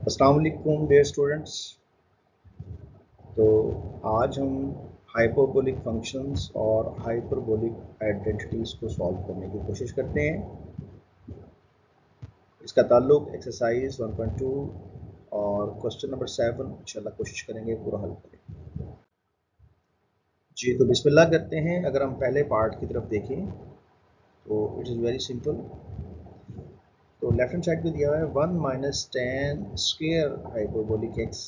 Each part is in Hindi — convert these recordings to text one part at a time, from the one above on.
अस्सलाम वालेकुम डियर स्टूडेंट्स। तो आज हम हाइपरबोलिक फंक्शंस और हाइपरबोलिक आइडेंटिटीज़ को सॉल्व करने की कोशिश करते हैं। इसका ताल्लुक एक्सरसाइज 1.2 और क्वेश्चन नंबर 7 इंशाल्लाह कोशिश करेंगे पूरा हल करें। जी, तो बिस्मिल्लाह करते हैं। अगर हम पहले पार्ट की तरफ देखें तो इट इज़ वेरी सिंपल। तो लेफ्ट हैंड साइड पे दिया हुआ है 1 minus tan square hyperbolic X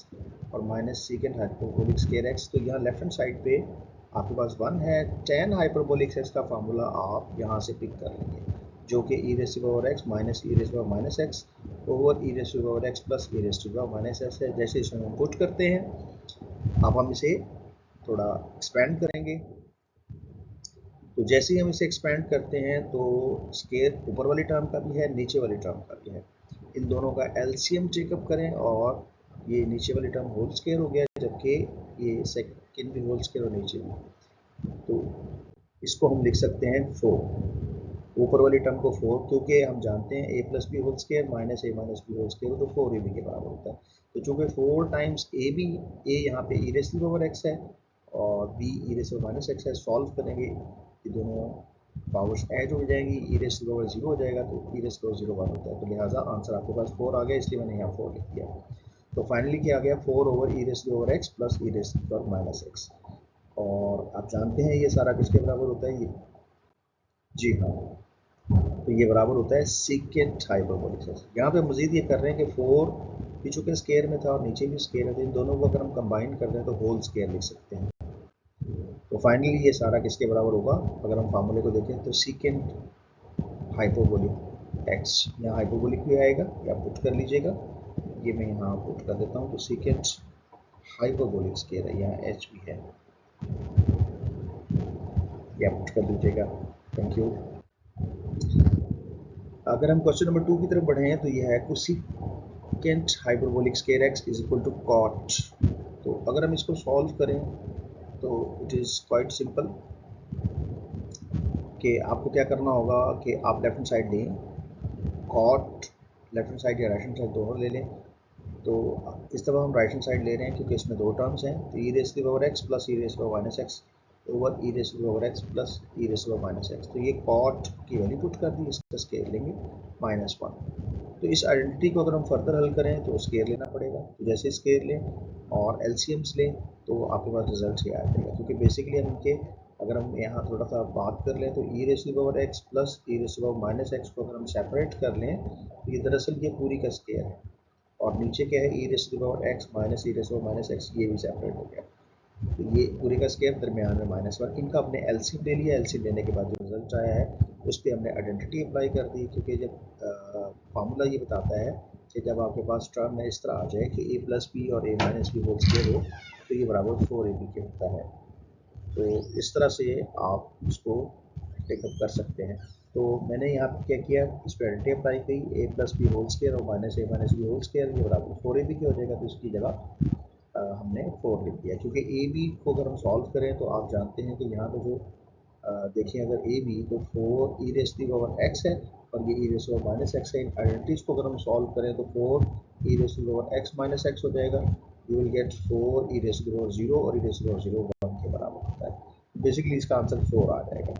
और minus second hyperbolic square X. तो यहाँ लेफ्ट हैंड साइड पे आपके पास 1 है। टेन हाइपरबोलिक एक्स का फार्मूला आप यहाँ से पिक कर लेंगे, जो कि e raise to the power x minus e raise to the power minus x over e raise to the power x plus e raise to the power minus x है। जैसे इसमें हम पुट करते हैं, अब हम इसे थोड़ा एक्सपेंड करेंगे। तो जैसे ही हम इसे एक्सपेंड करते हैं तो स्केयर ऊपर वाली टर्म का भी है, नीचे वाली टर्म का भी है। इन दोनों का एलसीएम चेकअप करें और ये नीचे वाली टर्म होल स्केयर हो गया, जबकि ये सेकंड भी होल स्केयर और नीचे भी। तो इसको हम लिख सकते हैं 4, ऊपर वाली टर्म को 4, क्योंकि हम जानते हैं A plus B whole square minus A minus B whole square तो 4 ए बी के बराबर होता है। तो चूँकि 4 टाइम्स ए बी, ए यहाँ पे e raise to the power x है और B e raise to the minus x है। सॉल्व करेंगे, ये दोनों पावर्स ऐड हो जाएंगी, e raise to the power 0 हो जाएगा, तो e raise to the power 0 1 होता है। तो लिहाजा आंसर आपके पास 4 आ गया, इसलिए मैंने यहाँ 4 लिख दिया। तो फाइनली क्या आ गया, 4 over e raise to the power x plus e raise to the power minus x. और आप जानते हैं ये सारा किसके बराबर होता है? ये, जी हाँ, तो ये बराबर होता है सीकेंट हाइपरबोलिक एक्स। यहाँ पे मजीद ये कर रहे हैं कि 4 भी चूँकि स्केयर में था और नीचे भी स्केयर है, तो इन दोनों को अगर हम कंबाइन कर दें तो होल स्केयर लिख सकते हैं। तो फाइनली ये सारा किसके बराबर होगा? अगर हम फार्मूले को देखें तो सीकेंट हाइपरबोलिक एक्स, यहाँ हाइपरबोलिक भी आएगा, या पुट कर लीजिएगा। ये मैं यहाँ पुट कर देता हूँ। तो सीकेंट हाइपरबोलिक स्केयर है, यहाँ एच भी है, या पुट कर लीजिएगा। Thank you. अगर हम क्वेश्चन नंबर 2 की तरफ बढ़े हैं तो यह है cosecant hyperbolic square x is equal to cot. तो अगर हम इसको सॉल्व करें तो इट इज़ क्वाइट सिंपल कि आपको क्या करना होगा कि आप लेफ्ट हैंड साइड लें, कॉट लेफ्ट हैंड साइड या राइट हैंड साइड दोनों ले लें। तो इस दफ़ा हम राइट हैंड साइड ले रहे हैं क्योंकि इसमें दो टर्म्स हैं। तो e raise to the power x plus e raise to the power minus x over e raise to the power x plus e raise to the power minus x. तो ये कॉट की वैल्यू पुट कर दी, इसका स्केयर लेंगे -1। तो इस आइडेंटिटी को अगर हम फर्दर हल करें तो स्केयर लेना पड़ेगा। तो जैसे स्केयर लें और एलसीएम्स लें तो आपके पास रिजल्ट ये आ जाएगा, क्योंकि बेसिकली हम इनके अगर हम यहाँ थोड़ा सा बात कर लें तो e raise to the power x plus e raise to the power minus x को अगर हम सेपरेट कर लें तो ये दरअसल ये पूरी का स्केयर है। और नीचे क्या है, e raise to the power x minus e raise to the power minus x, ये भी सेपरेट हो गया। तो ये पूरे का स्केयर दरमियान में -1। इनका हमने एलसीएम ले लिया। एलसीएम लेने के बाद जो रिजल्ट आया है उस पर हमने आइडेंटिटी अप्लाई कर दी, क्योंकि जब फार्मूला ये बताता है कि जब आपके पास टर्म में इस तरह आ जाए कि ए प्लस बी और ए माइनस बी होल स्केयर हो तो ये बराबर 4ab के होता है। तो इस तरह से आप इसको टेकअप कर सकते हैं। तो मैंने यहाँ पे क्या किया, इस पर आइडेंटिटी अप्लाई की, ए प्लस बी होल स्केयर और minus A minus B whole square, ये बराबर 4ab की हो जाएगा। तो इसकी जगह हमने 4 लिख दिया, क्योंकि ए बी को अगर हम सॉल्व करें तो आप जानते हैं कि यहाँ पे जो देखें, अगर ए बी तो 4 e raise to the power x है और ये e raise to the power minus x है। इन आइडेंटिटीज़ को अगर हम सॉल्व करें तो 4 e raise to the power x minus x हो जाएगा। You will get 4 e raise to the power 0 और e raise to the power 0 1 के बराबर होता है। बेसिकली इसका आंसर 4 आ जाएगा।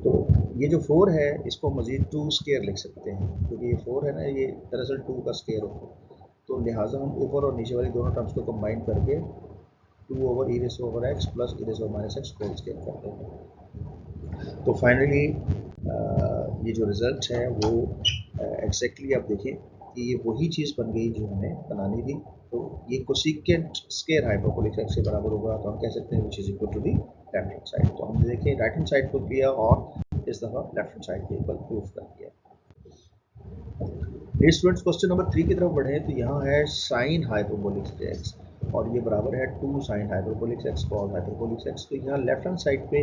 तो ये जो 4 है इसको मज़ीद 2 स्केयर लिख सकते हैं, क्योंकि ये 4 है ना, ये दरअसल 2 का स्केयर होता है। तो लिहाजा हम ऊपर और नीचे वाली दोनों टर्म्स को कंबाइन करके 2 over e raise to the power x plus e raise to the power minus x whole square कर देंगे। तो फाइनली ये जो रिज़ल्ट है वो एग्जैक्टली आप देखें कि ये वही चीज़ बन गई जो हमें बनानी थी। तो ये कोसेकेंट स्केयर हाइपरबोलिक एक्स के बराबर होगा, तो हम कह सकते हैं which is equal to the left hand side. तो हमने देखें राइट हैंड साइड को किया और इस दफ़ा लेफ्ट हैंड साइड के ऊपर प्रूफ कर दिया। स्टूडेंट्स, क्वेश्चन नंबर 3 की तरफ बढ़े तो यहाँ है साइन हाइपरबोलिक एक्स और ये बराबर है 2 sine hyperbolic x cos hyperbolic x. तो यहाँ लेफ्ट हैंड साइड पे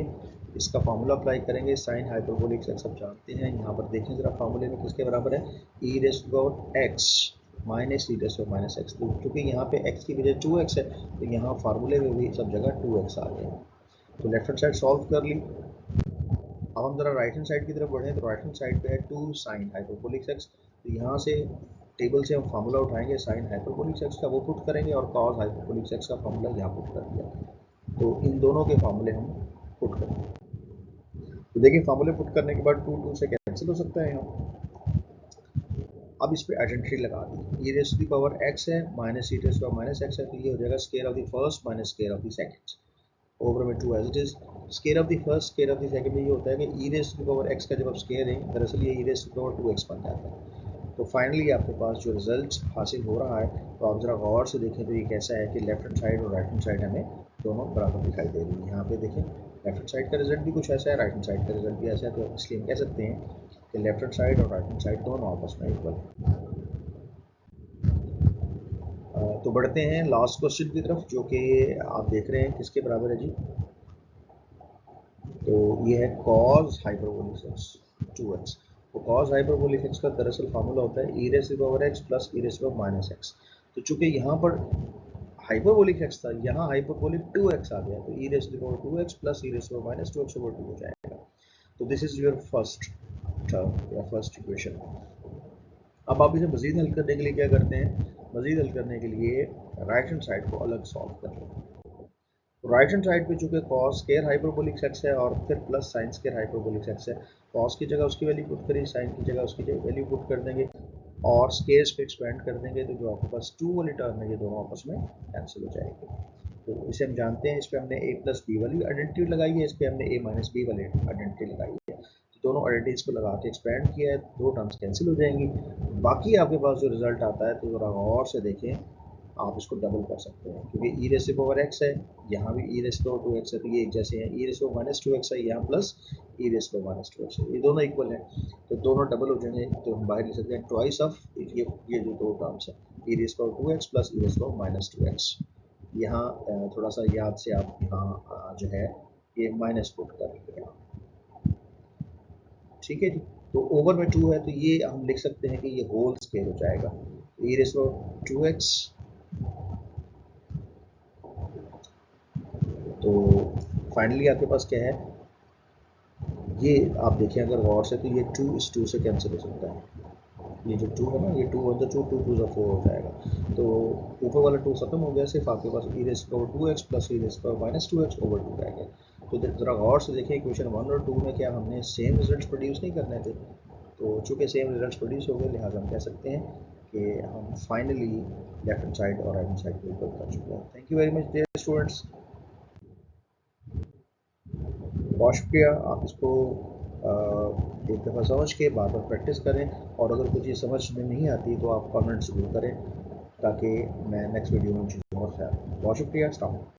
इसका फार्मूला अप्लाई करेंगे। साइन हाइपरबोलिक एक्स आप जानते हैं, यहाँ पर देखें जरा फार्मूले में किसके बराबर है, e raise to the power x minus e raise to the power minus x. तो क्योंकि यहाँ पे एक्स की वजह 2x है तो यहाँ फार्मूले में भी सब जगह 2x आ गया। तो लेफ्ट हैंड साइड सॉल्व कर ली। अब हम जरा राइट हैंड साइड की तरफ बढ़ें तो राइट हैंड साइड पे है 2 साइन हाइपरबोलिक एक्स। तो यहाँ से टेबल से हम फार्मूला उठाएंगे साइन हाइपरबोलिक एक्स का, वो पुट करेंगे, और कॉस हाइपरबोलिक एक्स का फार्मूला यहाँ पुट कर दिया। तो इन दोनों के फार्मूले हम पुट करेंगे। तो देखिए फार्मूले पुट करने के बाद 2 से कैंसिल हो सकता है यहाँ। अब इस पे आइडेंटिटी लगा दी, e raise to the power x है minus e raise to the power minus x है, तो ये हो जाएगा square of the first minus square of the second over में 2 as it is. Square of the first square of the second में ये होता है कि e raise to the power x का जब आप स्क्वायर है दरअसल ये e raise to the power 2x बन जाता है। तो फाइनली आपके पास जो रिजल्ट हासिल हो रहा है, तो आप ज़रा गौर से देखें तो ये कैसा है कि लेफ्ट हैंड साइड और राइट हैंड साइड हमें दोनों बराबर दिखाई दे रही है। यहाँ पे देखें लेफ्ट हैंड साइड का रिजल्ट भी कुछ ऐसा है, राइट हैंड साइड का रिजल्ट भी ऐसा है, तो इसलिए हम कह सकते हैं कि लेफ्ट हैंड साइड और राइट हैंड साइड दोनों आपस में इक्वल है। तो बढ़ते हैं लास्ट क्वेश्चन की तरफ, जो कि आप देख रहे हैं किसके बराबर है जी। तो ये है cos हाइपरबोलिक एक्स 2x। तो cos हाइपरबोलिक एक्स का दरअसल फार्मूला होता है e raise to the power x plus e raise to the power minus x। तो चूंकि यहाँ पर हाइपरबोलिक एक्स था, यहाँ हाइपरबोलिक 2x आ गया, तो e raise to the power 2x plus e raise to the power minus 2x over 2 हो जाएगा। तो this is your first term या फर्स्ट इक्वेशन। अब आप इसे मजीद हल करने के लिए क्या करते हैं, मजीद हल करने के लिए राइट हैंड साइड को अलग सॉल्व कर लेते हैं। राइट हैंड साइड पे चूंकि cos स्क्वायर हाइपरबोलिक एक्स है और फिर plus sine square hyperbolic x है, cos की जगह उसकी वैल्यू पुट करें, साइन की जगह उसकी वैल्यू पुट कर देंगे और स्क्वायर्स पे एक्सपेंड कर देंगे, तो जो आपके पास 2 वाली टर्म है ये दोनों आपस में कैंसिल हो जाएंगे। तो इसे हम जानते हैं, इस पर हमने a प्लस बी वाली आइडेंटिटी लगाई है, इस पर हमने a माइनस बी वाली आइडेंटिटी लगाई है। तो दोनों आइडेंटिटीज को लगा के एक्सपेंड किया है, दो टर्म्स कैंसिल हो जाएंगी। बाकी आपके पास जो रिजल्ट आता है तो ज़रा गौर से देखें, आप इसको डबल कर सकते हैं क्योंकि e raise to the power x है, यहाँ भी e raise to the power 2x है, तो ये एक जैसे हैं। e raise to the power minus 2x है यहाँ plus e raise to the power minus 2x है, ये दोनों इक्वल हैं, तो दोनों डबल हो जाएंगे। तो हम बाहर लिख सकते हैं ट्वाइस ऑफ ये जो दो टर्म्स है e raise to the power 2x plus e raise to the power minus 2x। यहाँ थोड़ा सा याद से आप यहाँ जो है ये माइनस पुट कर लिया, ठीक है जी। तो ओवर में 2 है तो ये हम लिख सकते हैं कि ये होल स्क्वायर हो जाएगा, e raise to the power 2x। तो फाइनली आपके पास क्या है, ये आप देखें अगर गौर से तो ये 2 इस 2 से कैंसिल हो सकता है, ये जो 2 है ना, ये 2 वन जो 2 2 2 जो 4 हो जाएगा, तो ऊपर वाला 2 खत्म हो गया, सिर्फ आपके पास e raise to the power 2x plus e raise to the power minus 2x over 2 रह गया। तो ज़रा गौर से देखें इक्वेशन 1 और 2 में क्या हमने सेम रिजल्ट प्रोड्यूस नहीं करने थे, तो चूँकि सेम रिजल्ट प्रोड्यूस हो गए लिहाजा हम कह सकते हैं कि हम फाइनली लेफ्ट हैंड साइड और राइट हैंड साइड को इक्वल कर चुके हैं। Thank you very much dear students, बहुत शुक्रिया। आप इसको एक दफ़ा समझ के बार बार प्रैक्टिस करें, और अगर कुछ ये समझ में नहीं आती तो आप कमेंट ज़रूर करें ताकि मैं नेक्स्ट वीडियो में चीज़ों और ख्याल। बहुत शुक्रिया। अस्सलाम वालेकुम।